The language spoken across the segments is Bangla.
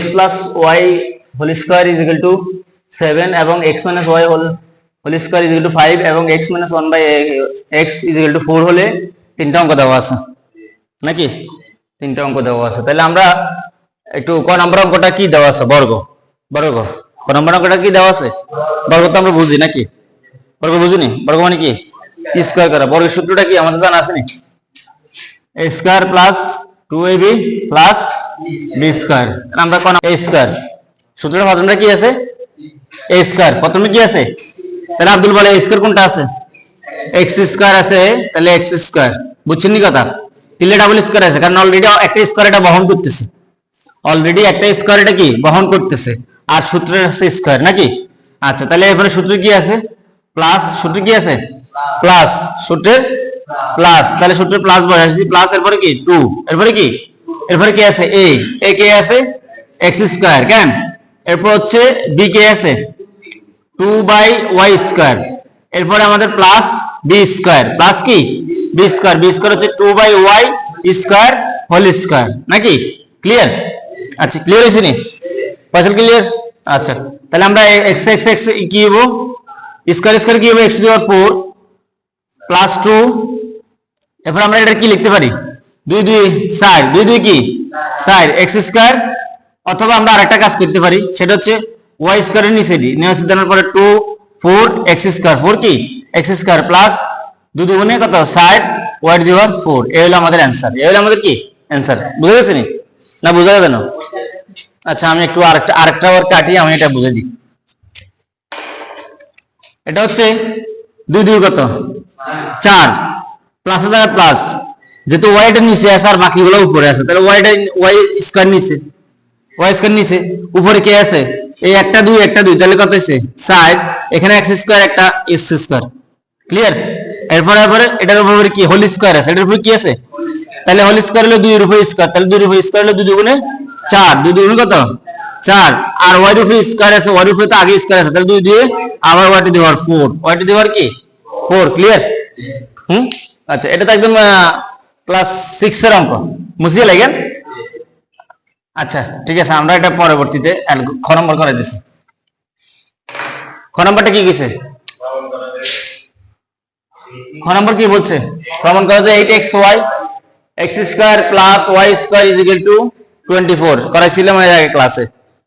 x plus y whole square is equal to 7 এবং x minus y whole square is equal to 5 এবং x minus 1 by x is equal to 4 হলে তিনটা অঙ্ক দেওয়া আছে নাকি? তিনটা অঙ্ক দেওয়া আছে। তাহলে আমরা একটু ক নাম্বার অঙ্কটা কি দেওয়া আছে? বর্গ। ক নাম্বার অঙ্কটা কি দেওয়া আছে? বর্গ তো আমরা বুঝি নাকি? বর্গ বুঝিনি? বর্গ মানে কি? স্কয়ার করা। বর্গের সূত্রটা কি আমাদের জানা আছে নি? a square plus 2ab plus b square. আমরা কোন a স্কয়ার সূত্রটা প্রথমে কি আছে? a স্কয়ার প্রথমে কি আছে? তাহলে আব্দুল বলে a স্কয়ার কোনটা আছে? x স্কয়ার আছে, তাহলে x স্কয়ার। বুঝছেন নি কথা? তিনটা ডাবল স্কয়ার আছে কারণ অলরেডি একটা স্কয়ার এটা বহন করতেছে। অলরেডি একটা স্কয়ার এটা কি বহন করতেছে আর সূত্রের আছে স্কয়ার নাকি? আচ্ছা, তাহলে এবারে সূত্র কি আছে? প্লাস। সূত্র কি আছে? প্লাস। সূত্রের প্লাস, তাহলে সূত্রের প্লাস বসাইছি। প্লাস এরপরে কি 2, এরপরে কি? এরপরে কি আছে? a কে আছে x স্কয়ার কেন? এরপর হচ্ছে b কে আছে 2 বাই y স্কয়ার। এরপরে আমাদের প্লাস b স্কয়ার। প্লাস কি? b square. b স্কয়ার হচ্ছে 2 by y square whole square নাকি? ক্লিয়ার? আচ্ছা, ক্লিয়ার হইছে নি? ফয়সাল ক্লিয়ার? আচ্ছা, তাহলে আমরা x কি হবো? স্কয়ার স্কয়ার কি হবে? x two the power 4 plus 2। এরপর আমরা এটা কি লিখতে পারি? 2 2 4, 2 2 কি 4 x স্কয়ার। অথবা আমরা আরেকটা কাজ করতে পারি, সেটা হচ্ছে y স্কয়ারের নিচে নিয়ে আসি, দেওয়ার পরে 2 4 x স্কয়ার। 4 কি x স্কয়ার প্লাস 2 দুগুণে কত 4 y টু দি পাওয়ার 4। এই হলো আমাদের অ্যানসার। এই হলো আমাদের কি অ্যানসার। বুঝা গেছে নি? না বুঝা গেছে না? আচ্ছা, আমি একটু আরেকটা ওর কাটি, আমি এটা বুঝে দিই। এটা হচ্ছে 2 2 কত 4 প্লাসের জায়গায় প্লাস, যেহেতু y টা নিচে আছে আর বাকিগুলো উপরে আছে, তাহলে y স্কয়ার নিচে, y স্কয়ার নিচে, উপরে কে আছে? এই একটা 2 একটা 2, তাহলে কত হইছে 4। এখানে x স্কয়ার একটা s স্কয়ার। ক্লিয়ার? এরপরে এটার উপরে কি হোল স্কয়ার আছে, এটার উপরে কি আছে? তাহলে হোল স্কয়ার হলো 2 এর উপরে স্কয়ার, তাহলে 2 এর উপরে স্কয়ার হলো 2 দুগুণে 4, 2 দুগুণে কত 4। আর y এর উপরে স্কয়ার আছে, y এর উপরে তো আগে স্কয়ার আছে, তাহলে 2 দিয়ে আবার y to the power 4, y to the power কি 4। ক্লিয়ার? আচ্ছা, এটা তো একদম ক্লাস 6 এর অঙ্ক, মুছিয়ে লাগেন। আচ্ছা, ঠিক আছে, আমরা এটা পরবর্তীতে খ নম্বর করে দিছি। খ নম্বরটা কি গেছে? খ নম্বর কি বলছে? প্রমাণ করা যায় 8xy x square plus y square is equal two 24। করাইছিলাম এর আগে ক্লাসে,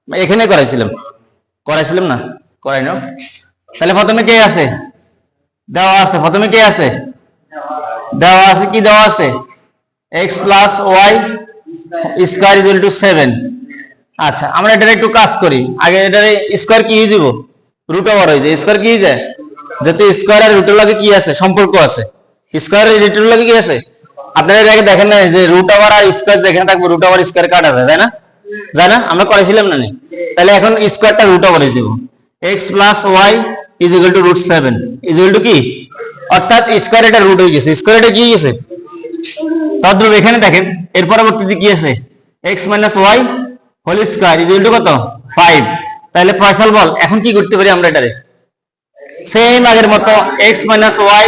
এখানে করাইছিলাম না? করাই না? তাহলে প্রথমে কে আছে? দেওয়া আছে। প্রথমে কে আছে? দেওয়া আছে। কি দেওয়া আছে? x plus y square is equal two 7। আচ্ছা, আমরা এটা একটু কাজ করি। আগে এটা স্কয়ার কি হয়ে যাব? রুট ওভার হয়ে যায়। স্কয়ার কি হয়ে যায়? যেহেতু স্কয়ার আর রুটের লাগে কি আছে? সম্পর্ক আছে। স্কয়ার আর রুটের লাগে কি আছে? আপনারা এর আগে দেখেন না যে রুট ওভার আর স্কয়ার যেখানে থাকবে রুট ওভার স্কয়ার কাটা যায়, তাই না? যায় না? আমরা করেছিলাম না? তাহলে এখন স্কয়ারটা রুট ওভার হয়ে যাব। x plus y is equal to root 7 is equal to কি? অর্থাৎ স্কয়ার এটা রুট হয়ে গেছে। স্কয়ার এটা কি হয়ে গেছে? তদ্রূপ এখানে দেখেন এর পরবর্তীতে কি আছে? x minus y whole square is equal to কত 5। তাহলে ফয়সাল বল এখন কি করতে পারি আমরা? এটারে সেম আগের মতো x minus y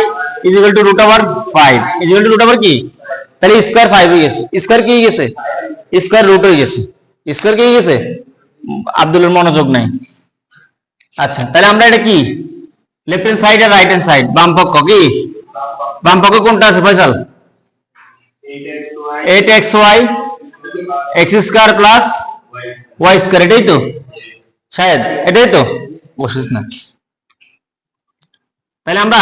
is equal to root over 5 is equal to root over কি? তাহলে স্কয়ার 5 হয়ে গেছে। স্কয়ার কি হয়ে গেছে? স্কয়ার রুট হয়ে গেছে। স্কয়ার কি হয়ে গেছে? আব্দুলের মনোযোগ নাই। আচ্ছা, তাহলে আমরা এটা কি লেফট হ্যান্ড সাইড আর রাইট হ্যান্ড সাইড, বাম পক্ষ কি? বাম পক্ষ কোনটা আছে Faisal? 8xy x square plus y square, এটাই তো শায়দ, এটাই তো বসিস না। তাহলে আমরা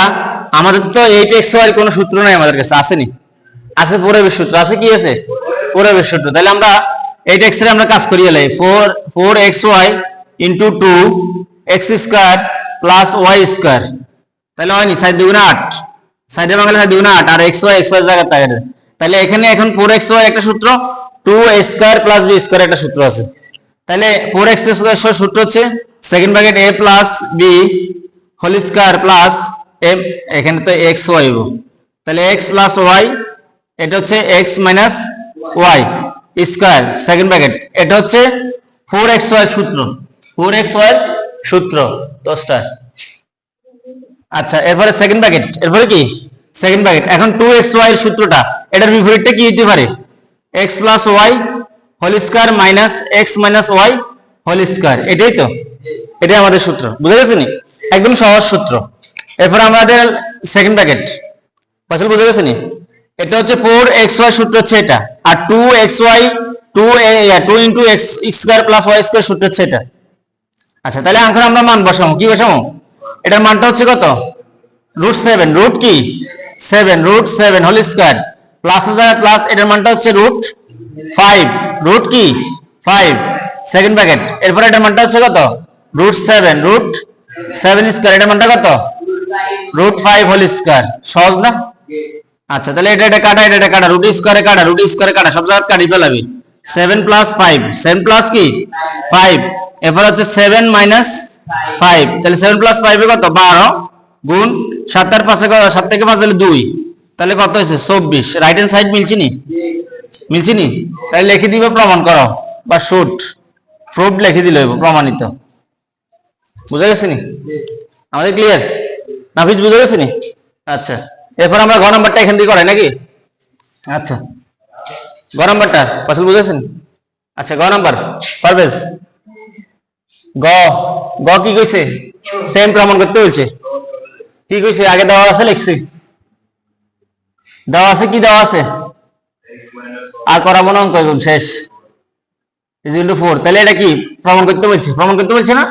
আমাদের তো 8xy এর কোনো সূত্র নাই আমাদের কাছে, আসেনি? আছে পূরবের সূত্র আছে। কি আছে? পূরবের সূত্র। তাহলে আমরা 8x এর আমরা কাজ করি এলাই 4xy into 2x square plus y square. তাহলে হয়নি 4 দুগুণে 8, সাইডে বাংলা 4 দুগুণে 8 আর xy জায়গা থাকে। তাহলে এখানে এখন 4xy একটা সূত্র, 2a square plus b square একটা সূত্র আছে। তাহলে 4x স্কয়ার সূত্র হচ্ছে second bracket a plus b whole square plus m, এখানে তো xy হইব, তাহলে x প্লাস y, এটা হচ্ছে x minus y square second bracket, এটা হচ্ছে 4xy সূত্র, 4xy সূত্র 10টা। আচ্ছা, এরপরে সেকেন্ড ব্র্যাকেট, এরপরে কি সেকেন্ড ব্র্যাকেট। এখন 2xy এর সূত্রটা, এটার বিপরীতটা কি হতে পারে? x plus y whole square minus x minus y whole square, এটাই তো, এটাই আমাদের সূত্র, বুঝে গেছে নি? একদম সহজ সূত্র। এরপর আমাদের সেকেন্ড ব্র্যাকেট, ফসল বুঝে গেছে নি? এটা হচ্ছে 4xy সূত্র হচ্ছে এটা, আর 2xy 2 into x square plus y square সূত্র হচ্ছে এটা। আচ্ছা, তাহলে এখন আমরা মান বসাবো, কি বসাবো? এটার মানটা হচ্ছে কত? √7, রুট কি 7, √7 হোল স্কয়ার প্লাস প্লাস, এটার মানটা হচ্ছে √5, রুট কি 5 সেকেন্ড ব্র্যাকেট। এরপর এটার মানটা হচ্ছে কত? √7 স্কয়ার, এটার মানটা কত? √5 হোল স্কয়ার। সহজ না? আচ্ছা, তাহলে এটা কাটা, এটা কাটা, রুট স্কয়ারে কাটা, সব জায়গায় কাটি ফেলাবি। 7 প্লাস 5, 7 প্লাস কি 5, এরপর হচ্ছে 7 মাইনাস 5, তাহলে 7 প্লাস 5 এ কত? 12 গুণ 7 আর 5 কত? 7 থেকে 5 হলে 2, তাহলে কত হয়েছে? 24। রাইট হ্যান্ড সাইড মিলছে নি? মিলছে নি? তাহলে লিখে দিবে প্রমাণ করো, বা শুট প্রুফ লিখে দিলে প্রমাণিত। বুঝা গেছে নি? আমাদের ক্লিয়ার? নাফিজ বুঝে গেছে নি? আচ্ছা, এরপর আমরা ঘ নাম্বারটা এখান থেকে করাই নাকি? আচ্ছা, ঘ নাম্বারটা ফসল বুঝেছেন? আচ্ছা, ঘ নাম্বার পারভেজ, গ গ কি কইছে? সেম প্রমাণ করতে বলছে। কি কইছে? আগে দেওয়া আছে, লিখছি দেওয়া আছে, কি দেওয়া আছে? আর করাবো না, অঙ্ক এখন শেষ। ইকুয়াল টু 4, তাহলে এটা কি প্রমাণ করতে বলছে? প্রমাণ করতে বলছে না?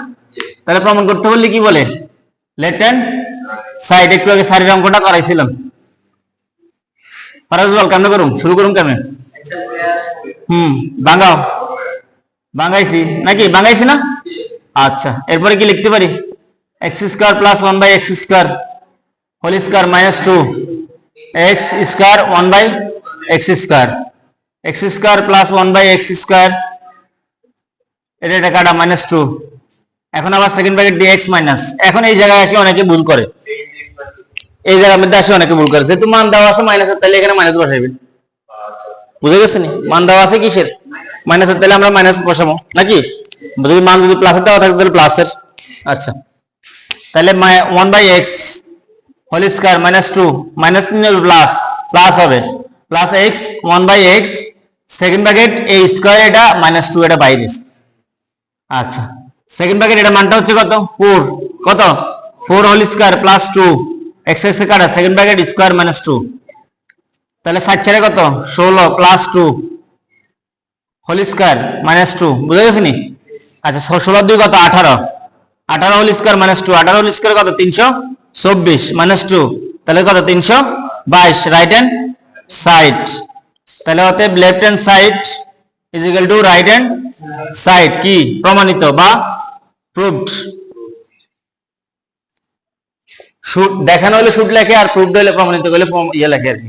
তাহলে প্রমাণ করতে বললে কি বলে? Left hand side. একটু আগে সারির অঙ্কটা করাইছিলাম। পারভেজ বল, কেমনে করুন? শুরু করুন কেমনে? ভাঙাও, ভাঙাইছি নাকি? ভাঙাইছি না? আচ্ছা, এরপরে কি লিখতে পারি? X square plus 1/x square whole square minus 2 x square 1/x square, x square plus 1/x square, এটা কাটা মাইনাস 2। এখন আবার সেকেন্ড ব্র্যাকেট দিয়ে x মাইনাস। এখন এই জায়গায় আসে অনেকে ভুল করে, এই জায়গার মধ্যে আসে অনেকে ভুল করে, যেহেতু মান দেওয়া আছে মাইনাসের, তাহলে এখানে মাইনাস বসাইবেন। বুঝে গেছে নি? মান দেওয়া আছে কিসের? মাইনাসের, তাহলে আমরা মাইনাস বসাবো নাকি? যদি মান যদি প্লাসের দেওয়া থাকে তাহলে প্লাসের। আচ্ছা, তাহলে 1/x whole square minus 2, minus নিলে প্লাস, প্লাস হবে plus x 1/x second bracket এই স্কয়ার, এটা মাইনাস 2, এটা বাইরে। আচ্ছা, সেকেন্ড ব্র্যাকেট এটা মানটা হচ্ছে কত? 4, কত? 4 whole square plus 2 x x কাটা সেকেন্ড ব্র্যাকেট স্কয়ার মাইনাস 2, তাহলে 7 4 কত? 16 প্লাস 2 হোল স্কয়ার মাইনাস 2। বুঝে গেছে নি? আচ্ছা, 16 2 কত? 18, 18 whole square minus 2, 18 whole square কত? 324 মাইনাস 2, তাহলে কত? 322 রাইট হ্যান্ড সাইড। তাহলে অতএব left hand side is equal two right hand side, কি প্রমাণিত বা প্রুভড। শুট দেখানো হলে শুট লেখে, আর প্রুভড হলে প্রমাণিত করলে ইয়ে লেখে আর কি।